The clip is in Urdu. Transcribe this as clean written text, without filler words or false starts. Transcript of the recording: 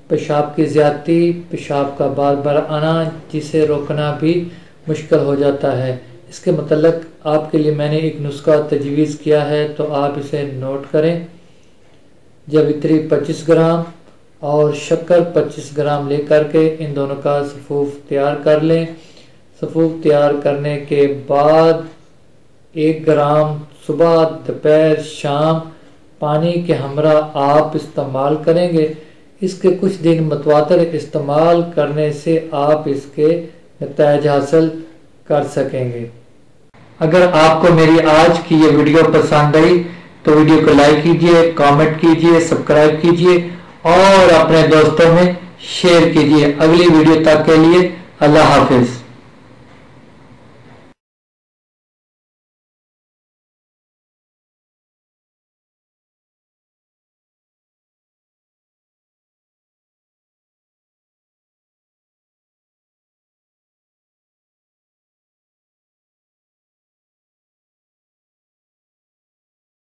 پیشاب کی زیادتی، پیشاب کا بار بار آنا جسے روکنا بھی مشکل ہو جاتا ہے۔ اس کے متعلق آپ کے لیے میں نے ایک نسخہ تجویز کیا ہے تو آپ اسے نوٹ کریں۔ جویتری 25 گرام اور شکر 25 گرام لے کر کے ان دونوں کا صفوف تیار کر لیں۔ صفوف تیار کرنے کے بعد 1 گرام صبح، دوپہر، شام پانی کے ہمراہ آپ استعمال کریں گے۔ اس کے کچھ دن متواتر استعمال کرنے سے آپ اس کے نتائج حاصل کر سکیں گے۔ اگر آپ کو میری آج کی یہ ویڈیو پسند آئی تو ویڈیو کو لائک کیجئے، کامنٹ کیجئے، سبسکرائب کیجئے اور اپنے دوستوں میں شیئر کیجئے۔ اگلی ویڈیو تک کے لیے اللہ حافظ۔